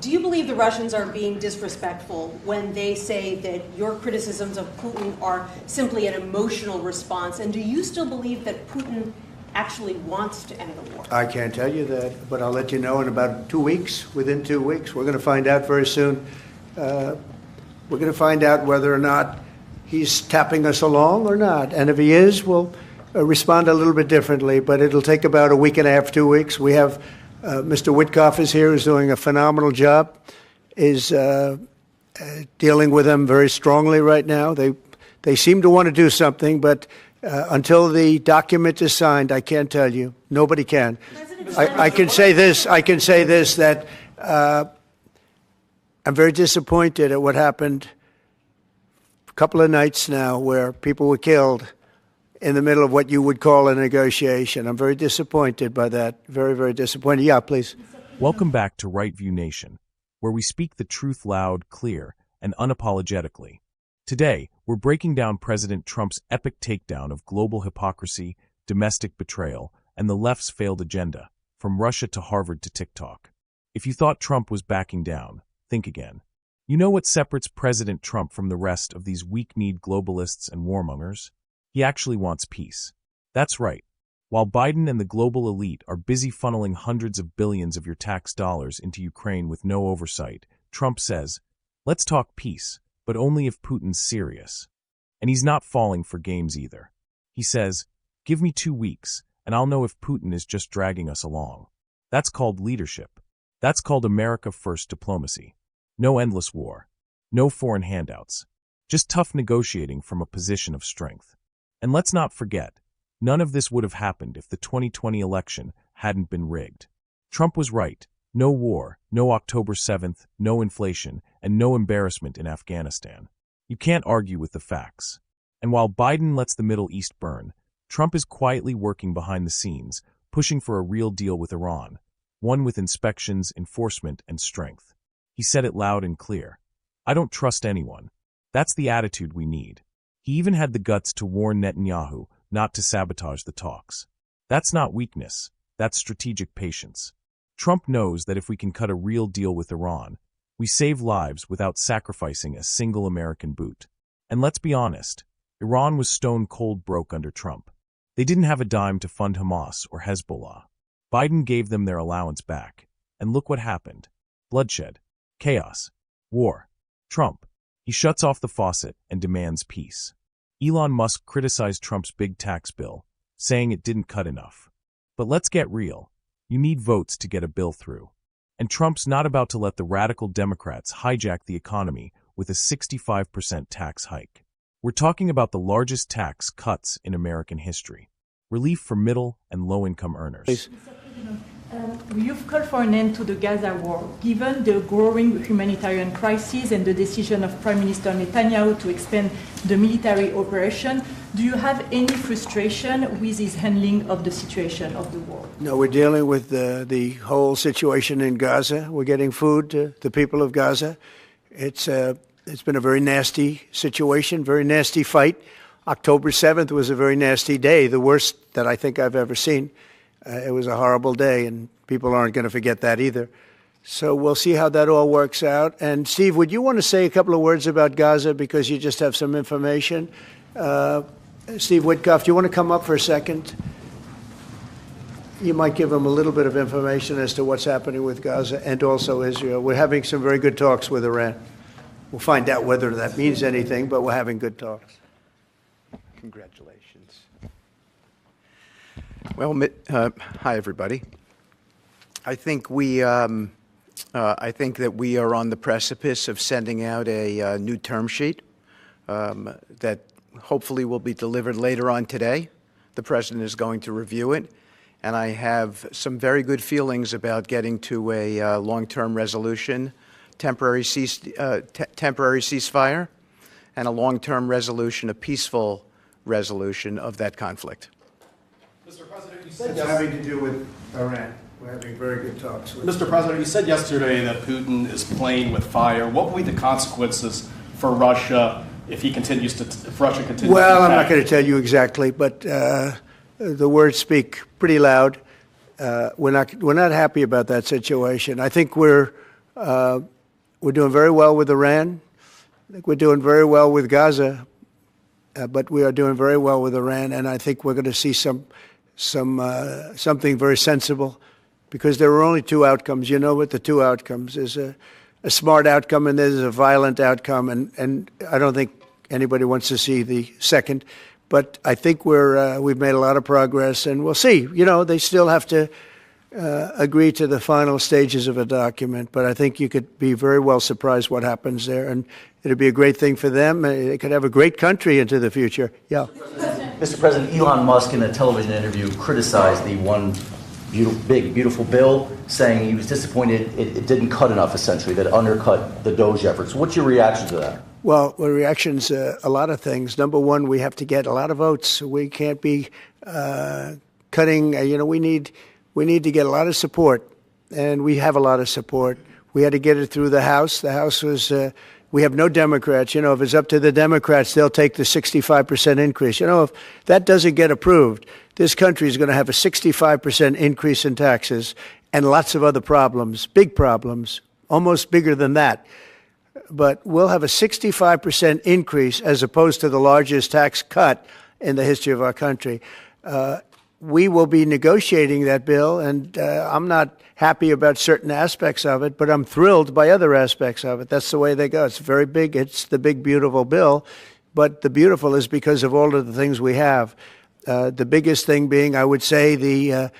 do you believe the Russians are being disrespectful when they say that your criticisms of Putin are simply an emotional response? And do you still believe that Putin actually wants to end the war? I can't tell you that, but I'll let you know in about 2 weeks. Within 2 weeks, we're going to find out very soon. We're going to find out whether or not he's tapping us along or not. And if he is, we'll respond a little bit differently. But it'll take about a week and a half, 2 weeks. We have Mr. Witkoff is here, who's doing a phenomenal job, is dealing with them very strongly right now. They seem to want to do something, but until the document is signed, I can't tell you. Nobody can. I can say this. That I'm very disappointed at what happened a couple of nights now, where people were killed in the middle of what you would call a negotiation. I'm very disappointed by that. Very, very disappointed. Yeah, please. Welcome back to Right View Nation, where we speak the truth loud, clear, and unapologetically. Today, we're breaking down President Trump's epic takedown of global hypocrisy, domestic betrayal, and the left's failed agenda, from Russia to Harvard to TikTok. If you thought Trump was backing down, think again. You know what separates President Trump from the rest of these weak-kneed globalists and warmongers? He actually wants peace. That's right. While Biden and the global elite are busy funneling hundreds of billions of your tax dollars into Ukraine with no oversight, Trump says, let's talk peace, but only if Putin's serious. And he's not falling for games either. He says, give me 2 weeks, and I'll know if Putin is just dragging us along. That's called leadership. That's called America First diplomacy. No endless war. No foreign handouts. Just tough negotiating from a position of strength. And let's not forget, none of this would have happened if the 2020 election hadn't been rigged. Trump was right. No war, no October 7th, no inflation, and no embarrassment in Afghanistan. You can't argue with the facts. And while Biden lets the Middle East burn, Trump is quietly working behind the scenes, pushing for a real deal with Iran, one with inspections, enforcement, and strength. He said it loud and clear. I don't trust anyone. That's the attitude we need. He even had the guts to warn Netanyahu not to sabotage the talks. That's not weakness. That's strategic patience. Trump knows that if we can cut a real deal with Iran, we save lives without sacrificing a single American boot. And let's be honest, Iran was stone cold broke under Trump. They didn't have a dime to fund Hamas or Hezbollah. Biden gave them their allowance back. And look what happened. Bloodshed. Chaos. War. Trump. He shuts off the faucet and demands peace. Elon Musk criticized Trump's big tax bill, saying it didn't cut enough. But let's get real. You need votes to get a bill through. And Trump's not about to let the radical Democrats hijack the economy with a 65% tax hike. We're talking about the largest tax cuts in American history. Relief for middle and low-income earners. Please. You've called for an end to the Gaza war. Given the growing humanitarian crisis and the decision of Prime Minister Netanyahu to expand the military operation, do you have any frustration with his handling of the situation of the war? No, we're dealing with the whole situation in Gaza. We're getting food to the people of Gaza. It's been a very nasty situation, very nasty fight. October 7th was a very nasty day, the worst that I think I've ever seen. It was a horrible day, and people aren't going to forget that either. So we'll see how that all works out. And Steve, would you want to say a couple of words about Gaza, because you just have some information? Steve Witkoff, do you want to come up for a second? You might give him a little bit of information as to what's happening with Gaza and also Israel. We're having some very good talks with Iran. We'll find out whether that means anything, but we're having good talks. Congratulations. Well, hi everybody. I think that we are on the precipice of sending out a new term sheet that hopefully will be delivered later on today. The President is going to review it, and I have some very good feelings about getting to a long-term resolution, temporary ceasefire, and a long-term resolution, a peaceful resolution of that conflict. Mr. President, you said It's having to do with Iran. We're having very good talks with Mr. President, you said yesterday that Putin is playing with fire. What will be the consequences for Russia if Russia continues to Well, I'm not going to tell you exactly, but the words speak pretty loud. We're not happy about that situation. I think we're We're doing very well with Iran. I think we're doing very well with Gaza, but we are doing very well with Iran, and I think we're going to see something very sensible, because there are only two outcomes. You know what the two outcomes is: a smart outcome and there's a violent outcome, and I don't think anybody wants to see the second. But I think we've made a lot of progress, and we'll see. You know, they still have to agree to the final stages of a document, but I think you could be very well surprised what happens there, and it'll be a great thing for them. They could have a great country into the future. Yeah. Mr. President, Elon Musk in a television interview criticized the one big, beautiful bill, saying he was disappointed it didn't cut enough, essentially, that it undercut the DOGE efforts. What's your reaction to that? Well, the reaction's a lot of things. Number one, we have to get a lot of votes. We can't be cutting. We need to get a lot of support, and we have a lot of support. We had to get it through the House. The House was, we have no Democrats. You know, if it's up to the Democrats, they'll take the 65% increase. You know, if that doesn't get approved, this country is going to have a 65% increase in taxes and lots of other problems, big problems, almost bigger than that. But we'll have a 65% increase as opposed to the largest tax cut in the history of our country. We will be negotiating that bill, and I'm not happy about certain aspects of it, but I'm thrilled by other aspects of it. That's the way they go. It's very big. It's the big, beautiful bill, but the beautiful is because of all of the things we have. The biggest thing being, I would say, the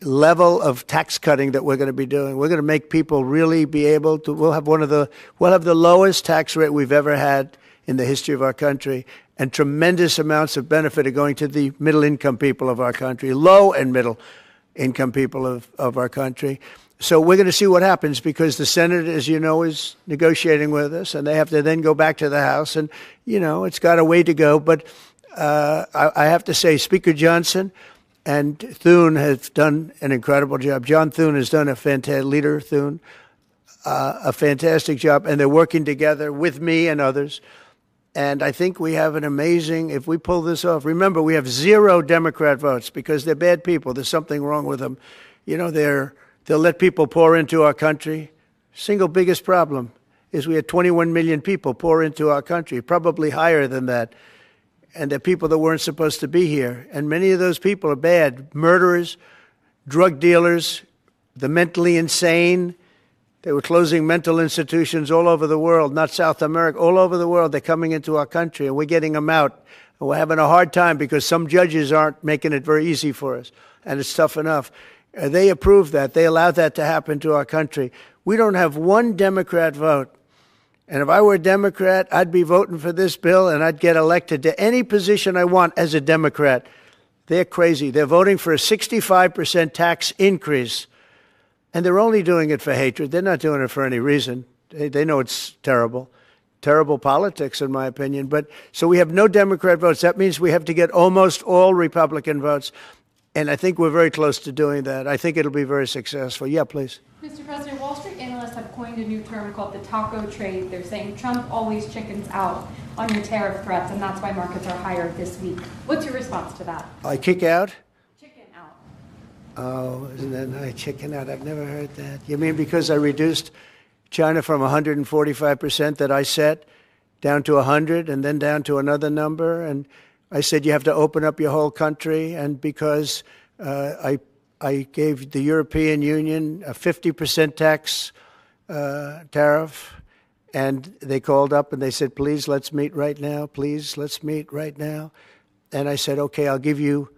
level of tax cutting that we're going to be doing. We're going to make people really be able to. We'll have the lowest tax rate we've ever had in the history of our country, and tremendous amounts of benefit are going to the middle-income people of our country, low and middle-income people of our country. So we're going to see what happens, because the Senate, as you know, is negotiating with us, and they have to then go back to the House, and, you know, it's got a way to go. But I have to say, Speaker Johnson and Thune have done an incredible job. John Thune has done a fantastic job, and they're working together with me and others. And I think we have an amazing, if we pull this off, remember, we have 0 Democrat votes because they're bad people. There's something wrong with them. You know, they'll let people pour into our country. Single biggest problem is we had 21 million people pour into our country, probably higher than that. And they're people that weren't supposed to be here. And many of those people are bad. Murderers, drug dealers, the mentally insane. They were closing mental institutions all over the world, not South America, all over the world. They're coming into our country, and we're getting them out. And we're having a hard time because some judges aren't making it very easy for us, and it's tough enough. They approved that. They allowed that to happen to our country. We don't have one Democrat vote. And if I were a Democrat, I'd be voting for this bill, and I'd get elected to any position I want as a Democrat. They're crazy. They're voting for a 65% tax increase. And they're only doing it for hatred. They're not doing it for any reason. They know it's terrible. Terrible politics, in my opinion. But so we have no Democrat votes. That means we have to get almost all Republican votes. And I think we're very close to doing that. I think it'll be very successful. Yeah, please. Mr. President, Wall Street analysts have coined a new term called the taco trade. They're saying Trump always chickens out on your tariff threats, and that's why markets are higher this week. What's your response to that? I kick out? Oh, isn't that nice? Chicken out. I've never heard that. You mean because I reduced China from 145% that I set down to 100 and then down to another number? And I said you have to open up your whole country. And because I gave the European Union a 50% tax tariff, and they called up and they said, please, let's meet right now. Please, let's meet right now. And I said, okay, I'll give you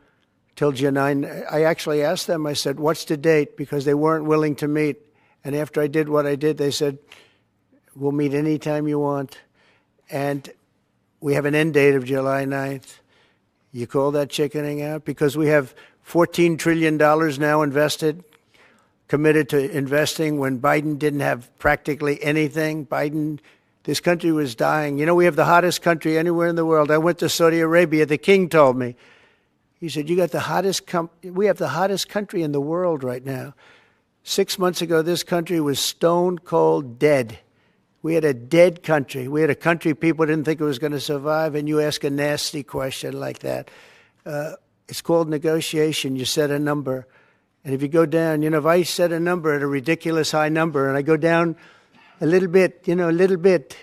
till July 9. I actually asked them, I said, what's the date? Because they weren't willing to meet. And after I did what I did, they said, we'll meet anytime you want. And we have an end date of July 9th. You call that chickening out? Because we have $14 trillion now invested, committed to investing when Biden didn't have practically anything. This country was dying. You know, we have the hottest country anywhere in the world. I went to Saudi Arabia. The king told me. He said, we have the hottest country in the world right now. 6 months ago, this country was stone cold dead. We had a dead country. We had a country people didn't think it was going to survive, and you ask a nasty question like that. It's called negotiation. You set a number. And if you go down, if I set a number at a ridiculous high number and I go down a little bit, a little bit,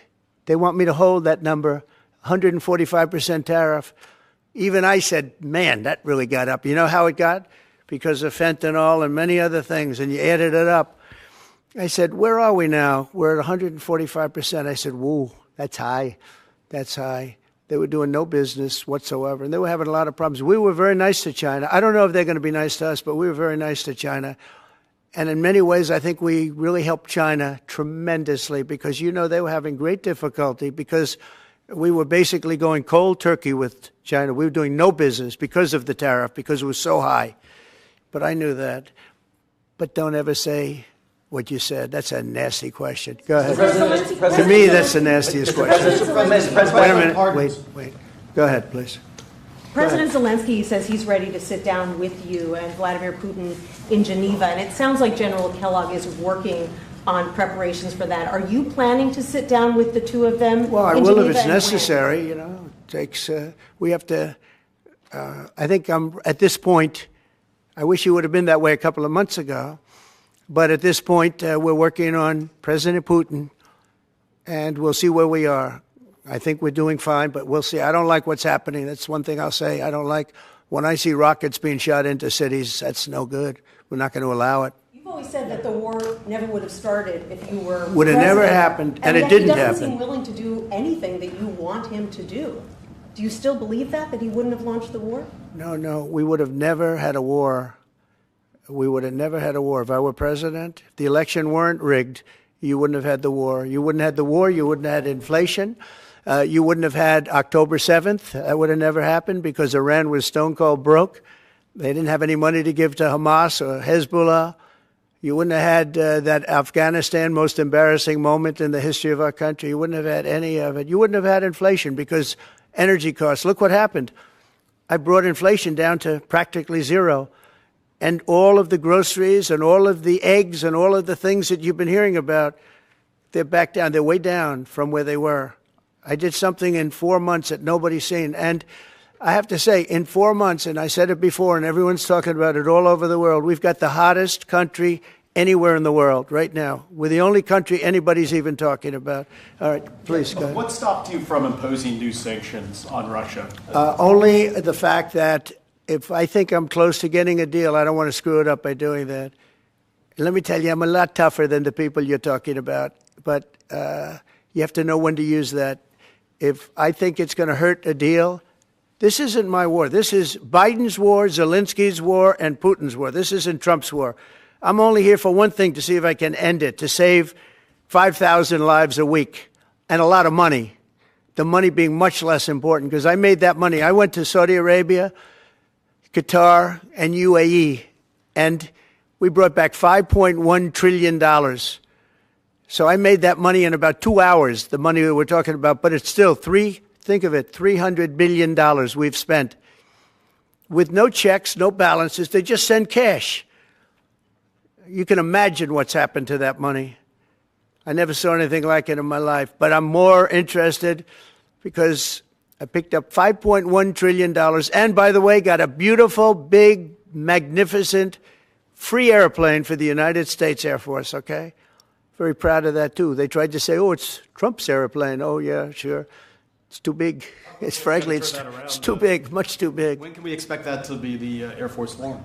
they want me to hold that number, 145% tariff. Even I said, man, that really got up. You know how it got? Because of fentanyl and many other things, and you added it up. I said, where are we now? We're at 145%. I said, whoa, that's high. That's high. They were doing no business whatsoever, and they were having a lot of problems. We were very nice to China. I don't know if they're going to be nice to us, but we were very nice to China. And in many ways, I think we really helped China tremendously because, they were having great difficulty because we were basically going cold turkey with China. We were doing no business because of the tariff, because it was so high. But I knew that. But don't ever say what you said. That's a nasty question. Go ahead. To me, that's the nastiest question. Wait a minute. Wait. Go ahead, please. President Zelensky says he's ready to sit down with you and Vladimir Putin in Geneva, and it sounds like General Kellogg is working on preparations for that. Are you planning to sit down with the two of them? Well, I will if it's necessary. It takes. We have to. I think I'm at this point. I wish it would have been that way a couple of months ago, but at this point, we're working on President Putin, and we'll see where we are. I think we're doing fine, but we'll see. I don't like what's happening. That's one thing I'll say. I don't like when I see rockets being shot into cities. That's no good. We're not going to allow it. You've always said that the war never would have started if you were would have never happened, and it didn't happen. He doesn't seem willing to do anything that you want him to do. Do you still believe that he wouldn't have launched the war? No. We would have never had a war. We would have never had a war. If I were president, if the election weren't rigged, you wouldn't have had the war. You wouldn't have had the war. You wouldn't have had inflation. You wouldn't have had October 7th. That would have never happened because Iran was stone cold broke. They didn't have any money to give to Hamas or Hezbollah. You wouldn't have had that Afghanistan most embarrassing moment in the history of our country. You wouldn't have had any of it. You wouldn't have had inflation because energy costs. Look what happened. I brought inflation down to practically zero. And all of the groceries and all of the eggs and all of the things that you've been hearing about, they're back down. They're way down from where they were. I did something in 4 months that nobody's seen. And I have to say, in 4 months, and I said it before, and everyone's talking about it all over the world, we've got the hottest country anywhere in the world right now. We're the only country anybody's even talking about. All right, please go ahead. What stopped you from imposing new sanctions on Russia? Only the fact that if I think I'm close to getting a deal, I don't want to screw it up by doing that. Let me tell you, I'm a lot tougher than the people you're talking about, but you have to know when to use that. If I think it's going to hurt a deal, this isn't my war. This is Biden's war, Zelensky's war, and Putin's war. This isn't Trump's war. I'm only here for one thing, to see if I can end it, to save 5,000 lives a week and a lot of money, the money being much less important because I made that money. I went to Saudi Arabia, Qatar, and UAE, and we brought back $5.1 trillion. So I made that money in about 2 hours, the money that we're talking about, but it's still think of it, $300 billion we've spent with no checks, no balances. They just send cash. You can imagine what's happened to that money. I never saw anything like it in my life, but I'm more interested because I picked up $5.1 trillion and, by the way, got a beautiful, big, magnificent, free airplane for the United States Air Force, okay? Very proud of that, too. They tried to say, oh, it's Trump's airplane. Oh, yeah, sure. It's too big. It's frankly, it's too big, much too big. When can we expect that to be the Air Force One?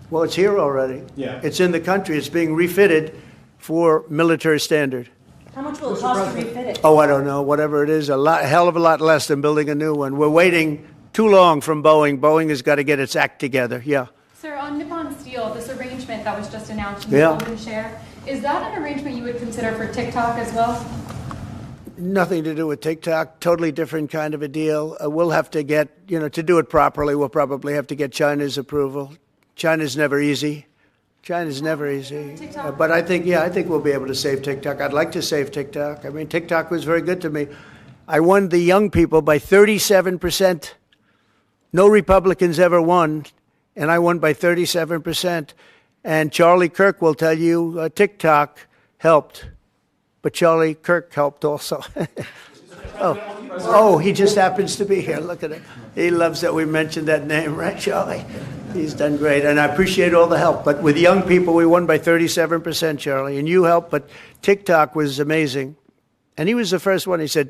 Well, it's here already. Yeah. It's in the country. It's being refitted for military standard. How much will it cost to refit it? Oh, I don't know. Whatever it is, a hell of a lot less than building a new one. We're waiting too long from Boeing. Boeing has got to get its act together. Yeah. Sir, on Nippon Steel, this arrangement that was just announced in the Golden Share, is that an arrangement you would consider for TikTok as well? Nothing to do with TikTok. Totally different kind of a deal. We'll have to get, to do it properly, we'll probably have to get China's approval. China's never easy. China's never easy. But I think we'll be able to save TikTok. I'd like to save TikTok. I mean, TikTok was very good to me. I won the young people by 37%. No Republicans ever won, and I won by 37%. And Charlie Kirk will tell you TikTok helped, but Charlie Kirk helped also. Oh, he just happens to be here. Look at it. He loves that we mentioned that name, right, Charlie? He's done great, and I appreciate all the help. But with young people, we won by 37%, Charlie, and you helped. But TikTok was amazing. And he was the first one. He said,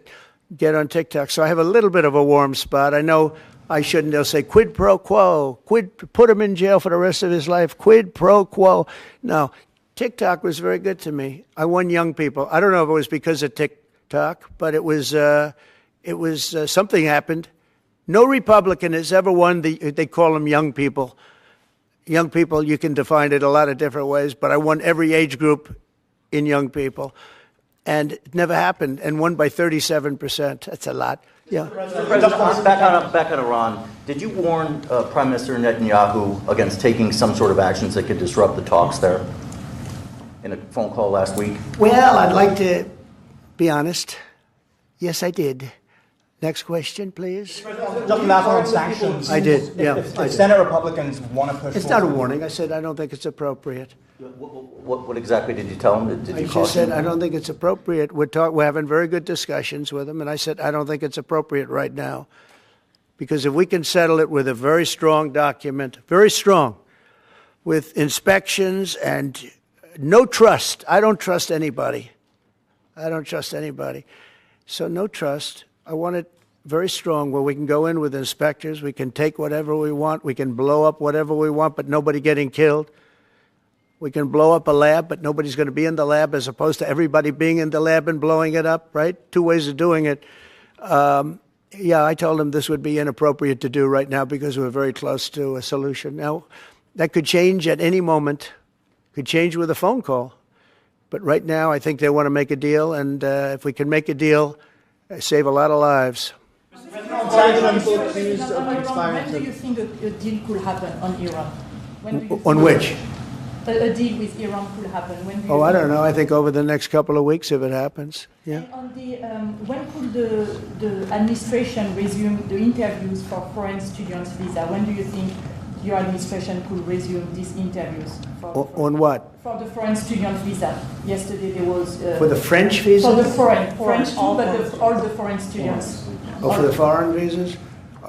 get on TikTok. So I have a little bit of a warm spot. I know I shouldn't. They'll say, quid pro quo, put him in jail for the rest of his life, quid pro quo. No, TikTok was very good to me. I won young people. I don't know if it was because of TikTok, but it was something happened. No Republican has ever won they call them young people. Young people, you can define it a lot of different ways, but I won every age group in young people. And it never happened, and won by 37%. That's a lot. Yeah. President, back on Iran, did you warn Prime Minister Netanyahu against taking some sort of actions that could disrupt the talks there in a phone call last week? Well, I'd like to be honest. Yes, I did. Next question, please. Just last on sanctions. I did, yeah. If Senate Republicans want to push It's not a warning. I said I don't think it's appropriate. What exactly did you tell him? Did I you just said caution I him? don't think it's appropriate. We're having very good discussions with him, and I said I don't think it's appropriate right now. Because if we can settle it with a very strong document, very strong, with inspections and no trust. I don't trust anybody. I don't trust anybody. So no trust. I want it very strong where we can go in with inspectors. We can take whatever we want. We can blow up whatever we want, but nobody getting killed. We can blow up a lab, but nobody's going to be in the lab, as opposed to everybody being in the lab and blowing it up, right? Two ways of doing it. Yeah, I told him this would be inappropriate to do right now because we're very close to a solution. Now, that could change at any moment. Could change with a phone call. But right now, I think they want to make a deal, and if we can make a deal, save a lot of lives. When do you think a deal could happen on Iran? On which? A deal with Iran could happen. When do you I don't know. I think over the next couple of weeks, if it happens. Yeah. And on the, when could the administration resume the interviews for foreign students' visa? When do you think your administration could resume these interviews? On what? For the foreign student visa. Yesterday there was... for the French visa? For the French too, but all the foreign students. Oh, for the foreign visas?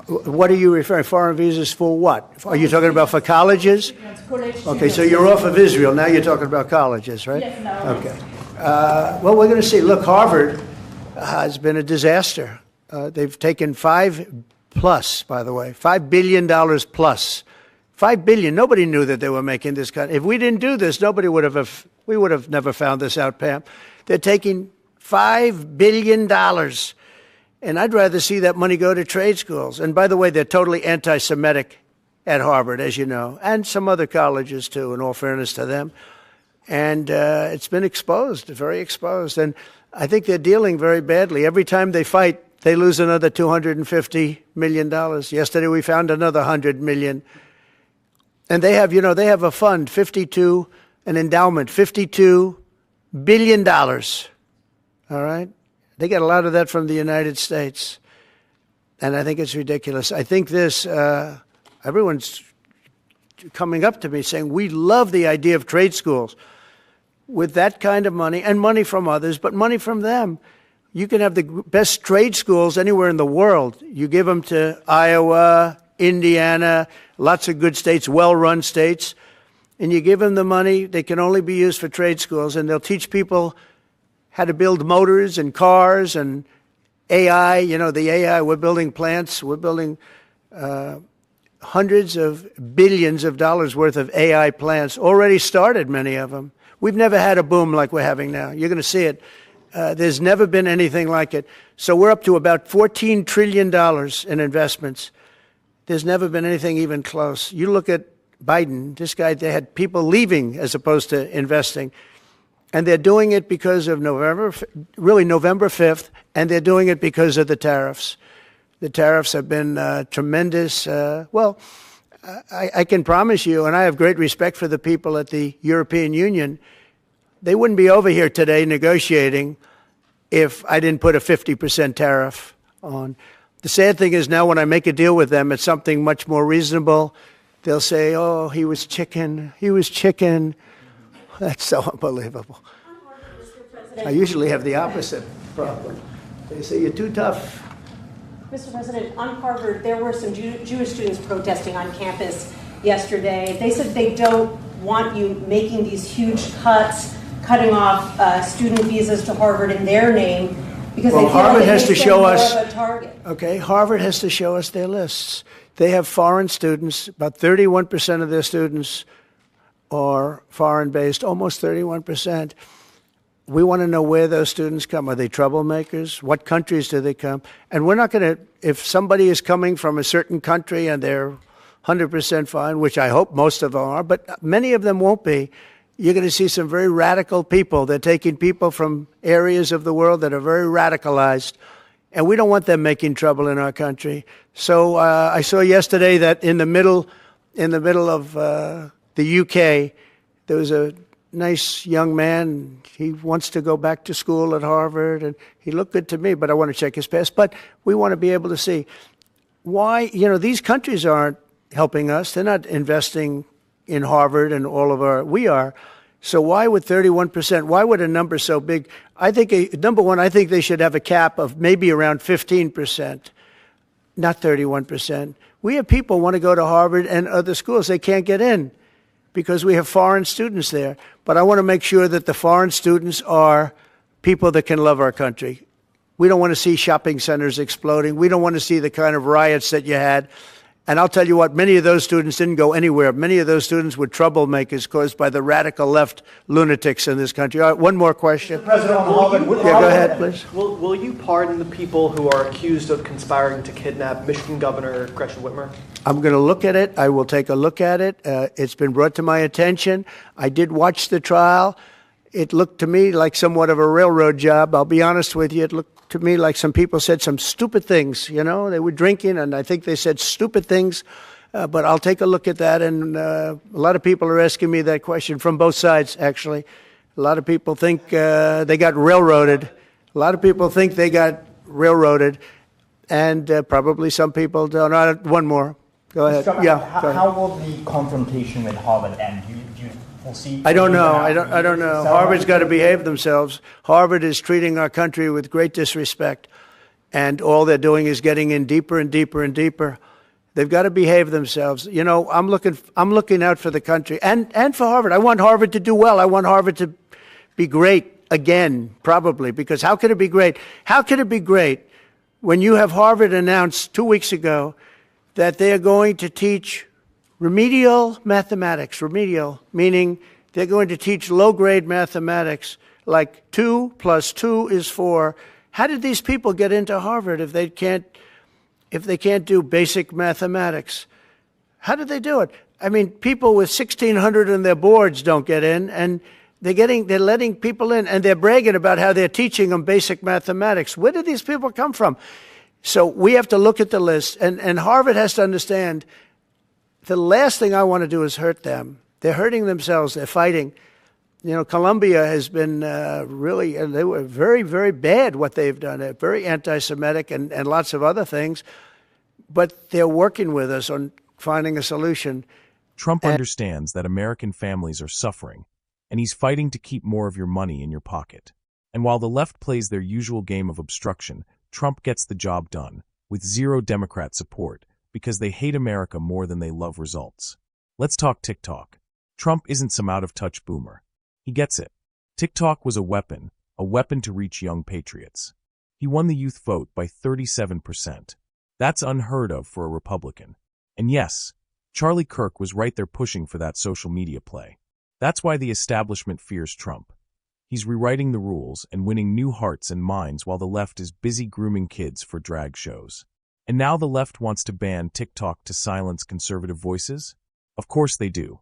What are you referring? Foreign visas for what? Are you talking about for colleges? Okay, so you're off of Israel. Now you're talking about colleges, right? Yes, now. Okay. Well, we're going to see. Look, Harvard has been a disaster. They've taken $5 billion plus. $5 billion. Nobody knew that they were making this kind. If we didn't do this, we would have never found this out, Pam. They're taking $5 billion. And I'd rather see that money go to trade schools. And by the way, they're totally anti-Semitic at Harvard, as you know, and some other colleges, too, in all fairness to them. And it's been exposed, very exposed. And I think they're dealing very badly. Every time they fight, they lose another $250 million. Yesterday, we found another $100 million. And they have, they have a fund, an endowment, $52 billion. All right? They get a lot of that from the United States. And I think it's ridiculous. I think everyone's coming up to me saying, we love the idea of trade schools. With that kind of money, and money from others, but money from them, you can have the best trade schools anywhere in the world. You give them to Iowa, Indiana, lots of good states, well-run states, and you give them the money. They can only be used for trade schools, and they'll teach people how to build motors and cars and AI. The AI, we're building plants. We're building hundreds of billions of dollars worth of AI plants. Already started, many of them. We've never had a boom like we're having now. You're going to see it. There's never been anything like it. So we're up to about $14 trillion in investments. There's never been anything even close. You look at Biden, this guy, they had people leaving as opposed to investing. And they're doing it because of November 5th, and they're doing it because of the tariffs. The tariffs have been tremendous. I can promise you, and I have great respect for the people at the European Union, they wouldn't be over here today negotiating if I didn't put a 50% tariff on. The sad thing is now when I make a deal with them, it's something much more reasonable. They'll say, oh, he was chicken. That's so unbelievable. I usually have the opposite problem. They say, you're too tough. Mr. President, on Harvard, there were some Jewish students protesting on campus, yesterday. They said they don't want you making these huge cuts, cutting off student visas to Harvard in their name, because Well, they feel Harvard like it has makes to them show more us- of a target. Okay, Harvard has to show us their lists. They have foreign students. About 31% of their students are foreign-based, almost 31%. We want to know where those students come. Are they troublemakers? What countries do they come? And we're not going to, if somebody is coming from a certain country and they're 100% fine, which I hope most of them are, but many of them won't be, you're going to see some very radical people. They're taking people from areas of the world that are very radicalized, and we don't want them making trouble in our country. So I saw yesterday that in the middle of the UK, there was a nice young man. He wants to go back to school at Harvard, and he looked good to me, but I want to check his past. But we want to be able to see why, these countries aren't helping us. They're not investing in Harvard and all of we are. So why would 31%, why would a number so big? I think, number one, I think they should have a cap of maybe around 15%, not 31%. We have people who want to go to Harvard and other schools. They can't get in because we have foreign students there. But I want to make sure that the foreign students are people that can love our country. We don't want to see shopping centers exploding. We don't want to see the kind of riots that you had. And I'll tell you what, many of those students didn't go anywhere. Many of those students were troublemakers caused by the radical left lunatics in this country. All right, one more question. President, on Harvard, Yeah, go ahead, please. Will you pardon the people who are accused of conspiring to kidnap Michigan Governor Gretchen Whitmer? I'm going to look at it. I will take a look at it. It's been brought to my attention. I did watch the trial. It looked to me like somewhat of a railroad job. I'll be honest with you. It looked to me like some people said some stupid things. They were drinking, and I think they said stupid things. But I'll take a look at that. And a lot of people are asking me that question from both sides, actually. A lot of people think they got railroaded. A lot of people think they got railroaded. And probably some people don't. One more. Go ahead. Mr. Trump, Yeah. go ahead. How will the confrontation with Harvard end? Do you foresee? I don't know. I don't know. Harvard's got to behave themselves. Harvard is treating our country with great disrespect, and all they're doing is getting in deeper and deeper and deeper. They've got to behave themselves. I'm looking out for the country and for Harvard. I want Harvard to do well. I want Harvard to be great again, probably, because how could it be great? How could it be great when you have Harvard announced 2 weeks ago that they are going to teach remedial mathematics, remedial, meaning they're going to teach low-grade mathematics, like 2 + 2 is 4. How did these people get into Harvard if they can't do basic mathematics? How did they do it? I mean, people with 1,600 on their boards don't get in, and they're letting people in, and they're bragging about how they're teaching them basic mathematics. Where did these people come from? So we have to look at the list, and Harvard has to understand the last thing I want to do is hurt them. They're hurting themselves. They're fighting. Columbia has been they were very, very bad what they've done. They're very anti-Semitic and lots of other things, but they're working with us on finding a solution. Trump understands that American families are suffering, and he's fighting to keep more of your money in your pocket. And while the left plays their usual game of obstruction, Trump gets the job done, with zero Democrat support, because they hate America more than they love results. Let's talk TikTok. Trump isn't some out-of-touch boomer. He gets it. TikTok was a weapon to reach young patriots. He won the youth vote by 37%. That's unheard of for a Republican. And yes, Charlie Kirk was right there pushing for that social media play. That's why the establishment fears Trump. He's rewriting the rules and winning new hearts and minds while the left is busy grooming kids for drag shows. And now the left wants to ban TikTok to silence conservative voices? Of course they do.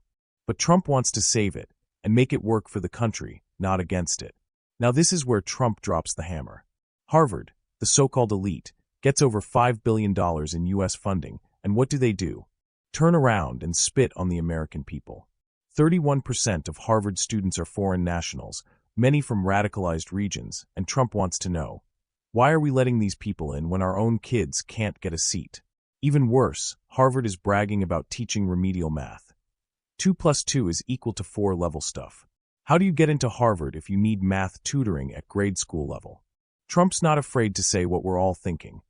But Trump wants to save it and make it work for the country, not against it. Now this is where Trump drops the hammer. Harvard, the so-called elite, gets over $5 billion in U.S. funding, and what do? Turn around and spit on the American people. 31% of Harvard students are foreign nationals, many from radicalized regions, and Trump wants to know, why are we letting these people in when our own kids can't get a seat? Even worse, Harvard is bragging about teaching remedial math. 2 + 2 is equal to 4 level stuff. How do you get into Harvard if you need math tutoring at grade school level? Trump's not afraid to say what we're all thinking.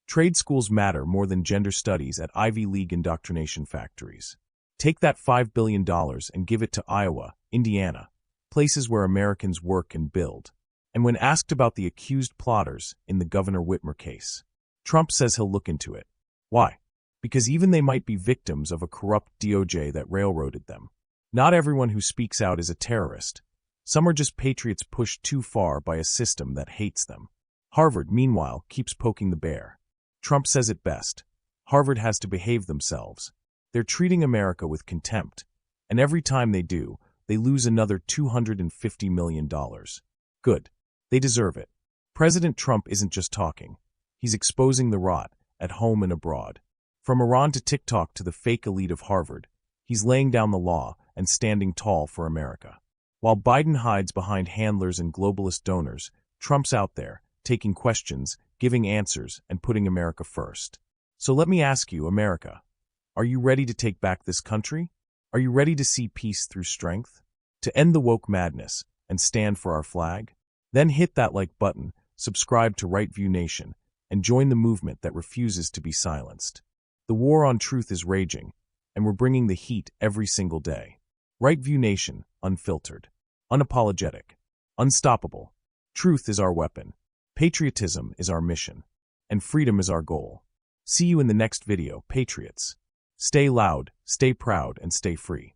Trade schools matter more than gender studies at Ivy League indoctrination factories. Take that $5 billion and give it to Iowa, Indiana, places where Americans work and build. And when asked about the accused plotters in the Governor Whitmer case, Trump says he'll look into it. Why? Because even they might be victims of a corrupt DOJ that railroaded them. Not everyone who speaks out is a terrorist. Some are just patriots pushed too far by a system that hates them. Harvard, meanwhile, keeps poking the bear. Trump says it best. Harvard has to behave themselves. They're treating America with contempt. And every time they do, they lose another $250 million. Good. They deserve it. President Trump isn't just talking. He's exposing the rot, at home and abroad. From Iran to TikTok to the fake elite of Harvard, he's laying down the law and standing tall for America. While Biden hides behind handlers and globalist donors, Trump's out there, taking questions, giving answers, and putting America first. So let me ask you, America, are you ready to take back this country? Are you ready to see peace through strength? To end the woke madness and stand for our flag? Then hit that like button, subscribe to Right View Nation, and join the movement that refuses to be silenced. The war on truth is raging, and we're bringing the heat every single day. Right View Nation, unfiltered, unapologetic, unstoppable. Truth is our weapon, patriotism is our mission, and freedom is our goal. See you in the next video, Patriots. Stay loud, stay proud, and stay free.